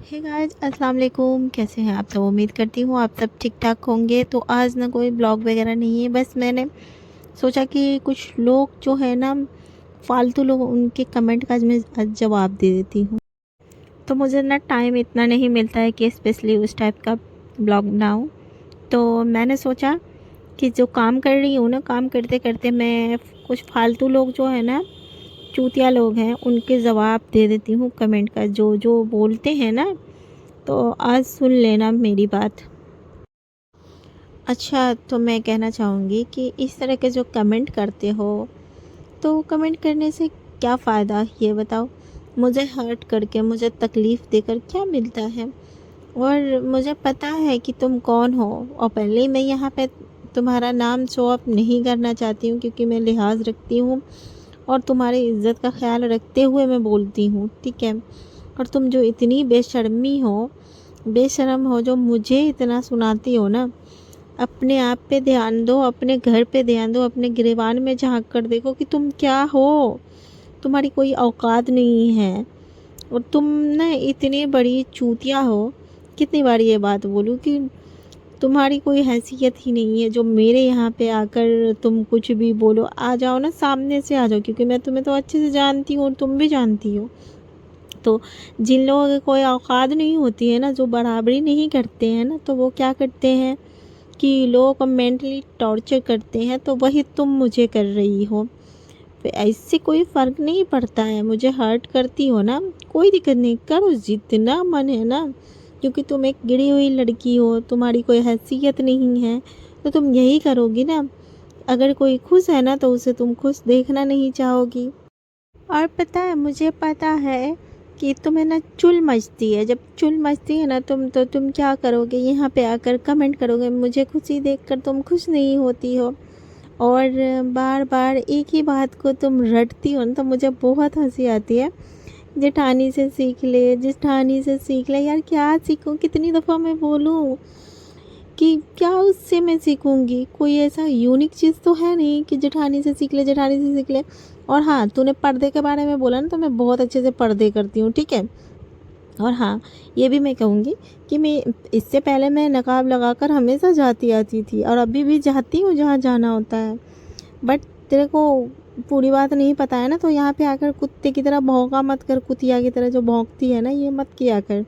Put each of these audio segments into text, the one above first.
Hey guys, अस्सलाम वालेकुम। कैसे हैं आप सब? उम्मीद करती हूँ आप सब ठीक ठाक होंगे। तो आज ना कोई ब्लॉग वगैरह नहीं है, बस मैंने सोचा कि कुछ लोग जो है ना फालतू लोग, उनके कमेंट का आज जवाब दे देती हूँ। तो मुझे ना टाइम इतना नहीं मिलता है कि स्पेशली उस टाइप का ब्लॉग बनाऊँ। तो मैंने सोचा कि जो काम कर रही हूँ ना, काम करते करते मैं कुछ फालतू लोग जो है ना, चूतिया लोग हैं, उनके जवाब दे देती हूँ कमेंट का, जो जो बोलते हैं ना। तो आज सुन लेना मेरी बात। अच्छा, तो मैं कहना चाहूँगी कि इस तरह के जो कमेंट करते हो, तो कमेंट करने से क्या फ़ायदा ये बताओ। मुझे हर्ट करके, मुझे तकलीफ़ देकर क्या मिलता है? और मुझे पता है कि तुम कौन हो, और पहले ही मैं यहाँ पे तुम्हारा नाम शो ऑफ नहीं करना चाहती हूँ, क्योंकि मैं लिहाज रखती हूँ और तुम्हारी इज़्ज़त का ख्याल रखते हुए मैं बोलती हूँ, ठीक है। और तुम जो इतनी बेशर्म हो, जो मुझे इतना सुनाती हो ना, अपने आप पे ध्यान दो, अपने घर पे ध्यान दो, अपने गिरेबान में झांक कर देखो कि तुम क्या हो। तुम्हारी कोई औकात नहीं है, और तुम ना इतनी बड़ी चूतिया हो। कितनी बार ये बात बोलूँ कि तुम्हारी कोई हैसियत ही नहीं है, जो मेरे यहाँ पे आकर तुम कुछ भी बोलो। आ जाओ ना, सामने से आ जाओ, क्योंकि मैं तुम्हें तो अच्छे से जानती हूँ और तुम भी जानती हो। तो जिन लोगों की कोई औकात नहीं होती है ना, जो बराबरी नहीं करते हैं ना, तो वो क्या करते हैं कि लोगों को मेंटली टॉर्चर करते हैं। तो वही तुम मुझे कर रही हो। तो ऐसे कोई फ़र्क नहीं पड़ता है, मुझे हर्ट करती हो ना, कोई दिक्कत नहीं, करो जितना मन है ना। क्योंकि तुम एक गिरी हुई लड़की हो, तुम्हारी कोई हैसियत नहीं है, तो तुम यही करोगी ना। अगर कोई खुश है ना, तो उसे तुम खुश देखना नहीं चाहोगी। और पता है, मुझे पता है कि तुम्हें ना चुल मचती है। जब चुल मचती है ना तो तुम क्या करोगे, यहाँ पे आकर कमेंट करोगे। मुझे खुशी देखकर तुम खुश नहीं होती हो, और बार बार एक ही बात को तुम रटती हो ना, तो मुझे बहुत हंसी आती है। जेठानी से सीख ले, जेठानी से सीख ले। यार क्या सीखूं, कितनी दफ़ा मैं बोलूं कि क्या उससे मैं सीखूंगी? कोई ऐसा यूनिक चीज़ तो है नहीं कि जेठानी से सीख ले, जेठानी से सीख ले। और हाँ, तूने पर्दे के बारे में बोला ना, तो मैं बहुत अच्छे से पर्दे करती हूँ, ठीक है। और हाँ, ये भी मैं कहूँगी कि मैं इससे पहले मैं नकाब लगाकर हमेशा जाती आती थी, और अभी भी जाती हूँ जहाँ जाना होता है। बट तेरे को पूरी बात नहीं पता है ना, तो यहाँ पे आकर कुत्ते की तरह भौंका मत कर, कुतिया की तरह जो भौंकती है ना, ये मत किया कर।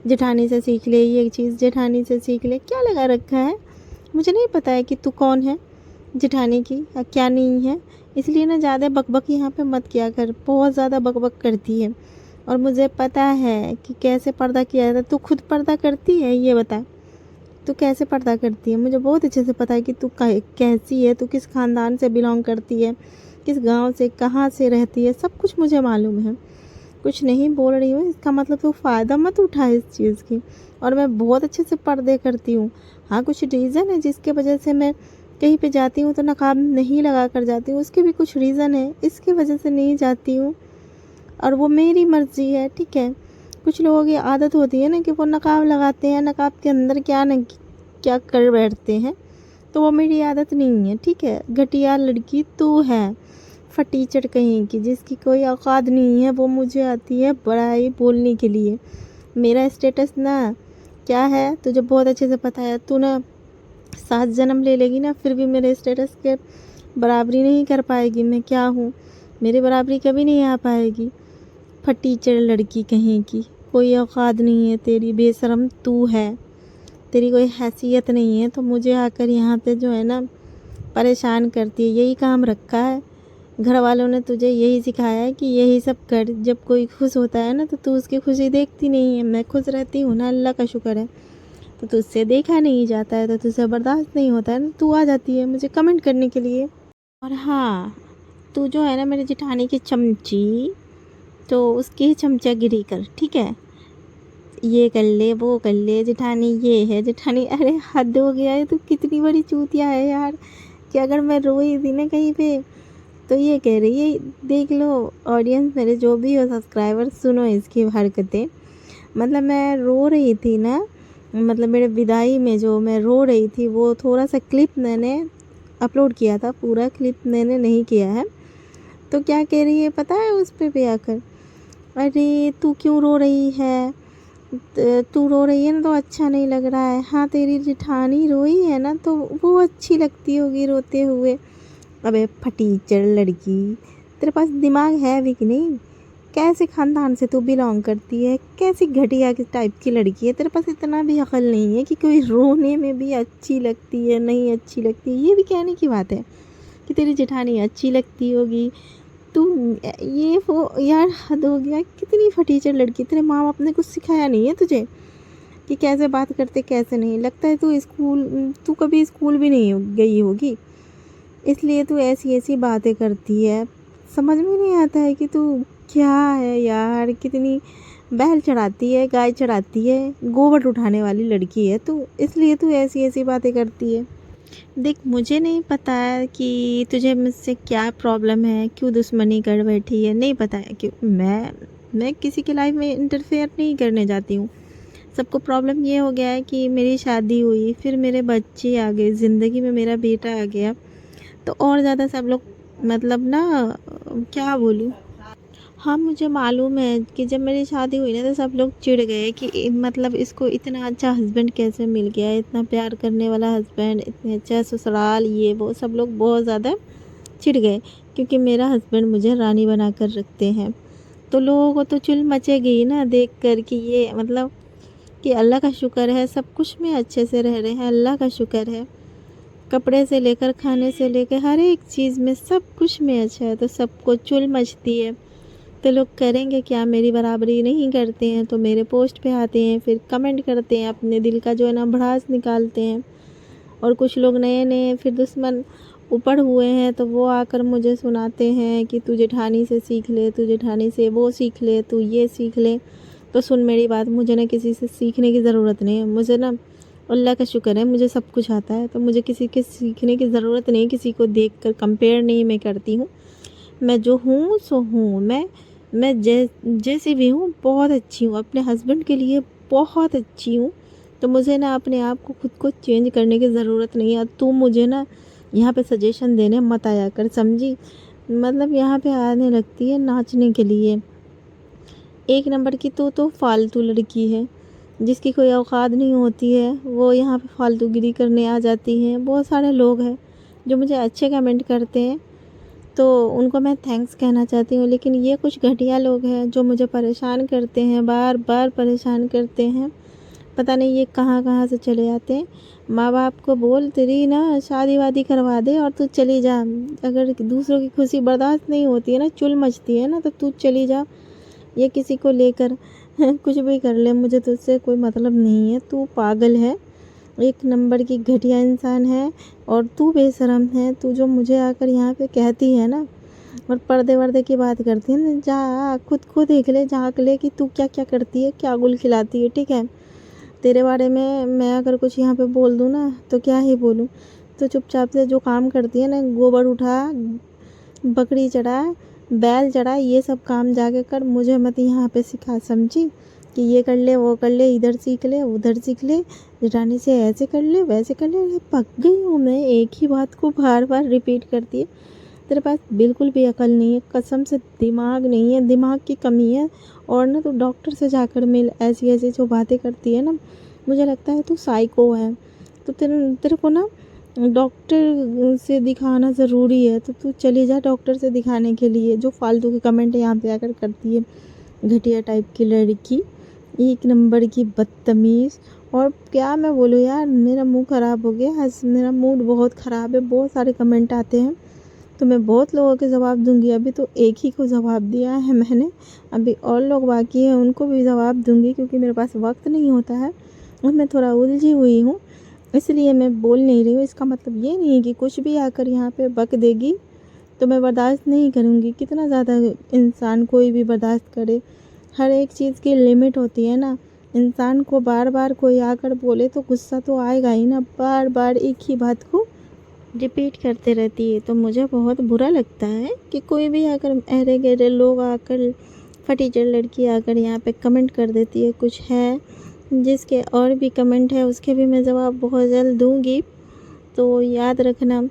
जेठानी से सीख ले, ये चीज़ जेठानी से सीख ले, क्या लगा रखा है? मुझे नहीं पता है कि तू कौन है, जेठानी की या क्या नहीं है। इसलिए ना ज़्यादा बकबक यहाँ पे मत किया कर, बहुत ज़्यादा बकबक करती है। और मुझे पता है कि कैसे पर्दा किया जाता है। तू खुद पर्दा करती है, ये बता। तू कैसे पर्दा करती है, मुझे बहुत अच्छे से पता है कि तू कैसी है, तू किस ख़ानदान से बिलोंग करती है, किस गांव से, कहाँ से रहती है, सब कुछ मुझे मालूम है। कुछ नहीं बोल रही हूँ इसका मतलब तू फ़ायदा मत उठा इस चीज़ की। और मैं बहुत अच्छे से पर्दे करती हूँ। हाँ, कुछ रीज़न है जिसके वजह से मैं कहीं पे जाती हूँ तो नकाब नहीं लगा कर जाती हूँ, उसके भी कुछ रीज़न है, इसकी वजह से नहीं जाती हूँ। और वो मेरी मर्ज़ी है, ठीक है। कुछ लोगों की आदत होती है ना कि वो नकाब लगाते हैं, नकाब के अंदर क्या न क्या कर बैठते हैं। तो वो मेरी आदत नहीं है, ठीक है। घटिया लड़की तू है, फटीचर कहीं की, जिसकी कोई औकात नहीं है, वो मुझे आती है बड़ाई बोलने के लिए। मेरा स्टेटस ना क्या है तुझे बहुत अच्छे से पता है। तू ना 7 जन्म ले लेगी ना, फिर भी मेरे स्टेटस के बराबरी नहीं कर पाएगी। मैं क्या हूँ, मेरी बराबरी कभी नहीं आ पाएगी। फटीचर लड़की कहीं की, कोई औकात नहीं है तेरी, बेशरम तू है, तेरी कोई हैसियत नहीं है। तो मुझे आकर यहाँ पे जो है ना परेशान करती है। यही काम रखा है, घर वालों ने तुझे यही सिखाया है कि यही सब कर। जब कोई खुश होता है ना, तो तू उसकी खुशी देखती नहीं है। मैं खुश रहती हूँ ना, अल्लाह का शुक्र है। तो तुझसे देखा नहीं जाता है, तो तुझसे बर्दाश्त नहीं होता है ना, तू आ जाती है मुझे कमेंट करने के लिए। और हाँ, तू जो है ना मेरी जेठानी की चमची, तो उसकी ही चमचागिरी कर, ठीक है। ये कर ले, वो कर ले, जेठानी ये है, जेठानी। अरे हद हो गया है, तू कितनी बड़ी चूतिया है यार। कि अगर मैं रोई थी ना कहीं पे, तो ये कह रही है, देख लो ऑडियंस, मेरे जो भी हो सब्सक्राइबर, सुनो इसकी हरकतें। मतलब मैं रो रही थी ना, मतलब मेरे विदाई में जो मैं रो रही थी, वो थोड़ा सा क्लिप मैंने अपलोड किया था, पूरा क्लिप मैंने नहीं किया है। तो क्या कह रही है पता है उस पे भी आकर, अरे तू क्यों रो रही है, तू रो रही है ना तो अच्छा नहीं लग रहा है। हाँ, तेरी जेठानी रोई है ना तो वो अच्छी लगती होगी रोते हुए। अबे फटीचर लड़की, तेरे पास दिमाग है भी कि नहीं? कैसे खानदान से तू बिलोंग करती है? कैसी घटिया की टाइप की लड़की है? तेरे पास इतना भी अकल नहीं है कि कोई रोने में भी अच्छी लगती है, नहीं अच्छी लगती है। ये भी कहने की बात है कि तेरी जेठानी अच्छी लगती होगी। तू ये वो यार, हद हो गया। कितनी फटीचर लड़की। तेरे माँ बाप ने कुछ सिखाया नहीं है तुझे कि कैसे बात करते कैसे नहीं? लगता है तू कभी स्कूल भी नहीं गई होगी, इसलिए तू ऐसी ऐसी बातें करती है। समझ में नहीं आता है कि तू क्या है यार। कितनी बैल चढ़ाती है, गाय चढ़ाती है, गोबर उठाने वाली लड़की है तू, इसलिए तू ऐसी ऐसी बातें करती है। देख, मुझे नहीं पता है कि तुझे मुझसे क्या प्रॉब्लम है, क्यों दुश्मनी कर बैठी है, नहीं पता है। क्यों मैं किसी की लाइफ में इंटरफेयर नहीं करने जाती हूँ। सबको प्रॉब्लम ये हो गया है कि मेरी शादी हुई, फिर मेरे बच्चे आ गए, ज़िंदगी में मेरा बेटा आ गया, तो और ज़्यादा सब लोग मतलब ना, क्या बोलूँ। हाँ, मुझे मालूम है कि जब मेरी शादी हुई ना तो सब लोग चिढ़ गए कि मतलब इसको इतना अच्छा हस्बैंड कैसे मिल गया, इतना प्यार करने वाला हस्बैंड, इतने अच्छा ससुराल, ये वो सब लोग बहुत ज़्यादा चिढ़ गए क्योंकि मेरा हस्बैंड मुझे रानी बना कर रखते हैं। तो लोगों को तो चुल मचेगी ना देख कर कि ये मतलब कि अल्लाह का शुक्र है सब कुछ में अच्छे से रह रहे हैं, अल्लाह का शुक्र है। कपड़े से लेकर खाने से लेकर हर एक चीज़ में सब कुछ में अच्छा है, तो सबको चुल मचती है। तो लोग करेंगे क्या, मेरी बराबरी नहीं करते हैं तो मेरे पोस्ट पे आते हैं, फिर कमेंट करते हैं, अपने दिल का जो है ना भड़ास निकालते हैं। और कुछ लोग नए नए फिर दुश्मन ऊपर हुए हैं तो वो आकर मुझे सुनाते हैं कि तू जेठानी से सीख ले, तू जेठानी से वो सीख ले, तू ये सीख ले। तो सुन मेरी बात, मुझे ना किसी से सीखने की ज़रूरत नहीं है। मुझे ना अल्लाह का शुक्र है, मुझे सब कुछ आता है, तो मुझे किसी के सीखने की ज़रूरत नहीं, किसी को देख कर कंपेयर नहीं मैं करती हूँ। मैं जो हूँ सो हूँ। मैं जैसी भी हूँ बहुत अच्छी हूँ, अपने हस्बैंड के लिए बहुत अच्छी हूँ। तो मुझे ना अपने आप को खुद को चेंज करने की ज़रूरत नहीं है। तू मुझे ना यहाँ पे सजेशन देने मत आया कर, समझी? मतलब यहाँ पे आने लगती है नाचने के लिए। एक नंबर की तो फालतू लड़की है, जिसकी कोई औकात नहीं होती है, वो यहाँ पे फालतूगिरी करने आ जाती हैं। बहुत सारे लोग हैं जो मुझे अच्छे कमेंट करते हैं, तो उनको मैं थैंक्स कहना चाहती हूँ। लेकिन ये कुछ घटिया लोग हैं जो मुझे परेशान करते हैं, बार बार परेशान करते हैं। पता नहीं ये कहाँ कहाँ से चले आते हैं। माँ बाप को बोल तेरी ना शादी वादी करवा दे और तू चली जा। अगर दूसरों की खुशी बर्दाश्त नहीं होती है ना, चुल मचती है ना, तो तू चली जा। ये किसी को लेकर कुछ भी कर ले, मुझे तुझसे कोई मतलब नहीं है। तू पागल है, एक नंबर की घटिया इंसान है, और तू बेशरम है। तू जो मुझे आकर यहाँ पे कहती है ना और पर्दे वर्दे की बात करती है ना, जा खुद को देख ले, झाँक ले कि तू क्या क्या करती है, क्या गुल खिलाती है। ठीक है, तेरे बारे में मैं अगर कुछ यहाँ पे बोल दूँ ना तो क्या ही बोलूँ। तो चुपचाप से जो काम करती है ना, गोबर उठा, बकरी चढ़ा, बैल चढ़ा, ये सब काम जाके कर। मुझे मत यहाँ पे सिखा, समझी? कि ये कर ले, वो कर ले, इधर सीख ले, उधर सीख ले, जेठानी से ऐसे कर ले, वैसे कर ले। अरे पक गई हूँ मैं, एक ही बात को बार बार रिपीट करती है। तेरे पास बिल्कुल भी अकल नहीं है, कसम से दिमाग नहीं है, दिमाग की कमी है। और ना तू डॉक्टर से जाकर मिल, ऐसी ऐसी जो बातें करती है ना, मुझे लगता है तू साइको है। तो तेरे को ना डॉक्टर से दिखाना ज़रूरी है, तो तू चली जा डॉक्टर से दिखाने के लिए। जो फालतू के कमेंट यहाँ पे आकर करती है, घटिया टाइप की लड़की, एक नंबर की बदतमीज़। और क्या मैं बोलूँ यार, मेरा मुंह ख़राब हो गया, आज मेरा मूड बहुत ख़राब है। बहुत सारे कमेंट आते हैं तो मैं बहुत लोगों के जवाब दूंगी। अभी तो एक ही को जवाब दिया है मैंने, अभी और लोग बाकी हैं, उनको भी जवाब दूंगी क्योंकि मेरे पास वक्त नहीं होता है और मैं थोड़ा उलझी हुई हूँ, इसलिए मैं बोल नहीं रही हूँ। इसका मतलब ये नहीं है कि कुछ भी आकर यहाँ पे बक देगी तो मैं बर्दाश्त नहीं करूँगी। कितना ज़्यादा इंसान कोई भी बर्दाश्त करे, हर एक चीज़ की लिमिट होती है ना। इंसान को बार बार कोई आकर बोले तो गुस्सा तो आएगा ही ना, बार बार एक ही बात को रिपीट करते रहती है। तो मुझे बहुत बुरा लगता है कि कोई भी आकर, अरे गहरे लोग आकर, फटीचर लड़की आकर यहाँ पे कमेंट कर देती है। कुछ है जिसके और भी कमेंट है, उसके भी मैं जवाब बहुत जल्द दूँगी। तो याद रखना,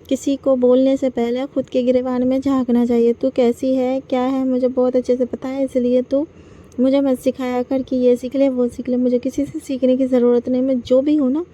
किसी को बोलने से पहले खुद के गिरेबान में झांकना चाहिए। तू कैसी है, क्या है, मुझे बहुत अच्छे से पता है, इसलिए तू मुझे मत सिखाया कर कि ये सीख ले वो सीख ले, मुझे किसी से सीखने की ज़रूरत नहीं। मैं जो भी हूँ ना,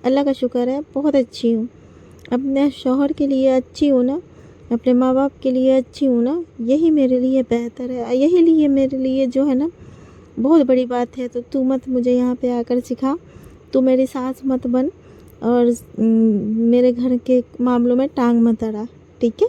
अल्लाह का शुक्र है, बहुत अच्छी हूँ। अपने शौहर के लिए अच्छी हूँ ना, अपने माँ बाप के लिए अच्छी हूँ ना, यही मेरे लिए बेहतर है, यही लिए मेरे लिए जो है ना बहुत बड़ी बात है। तो तू मत मुझे यहाँ पे आकर सिखा, तू मेरी सास मत बन और मेरे घर के मामलों में टांग मत अड़ा, ठीक है।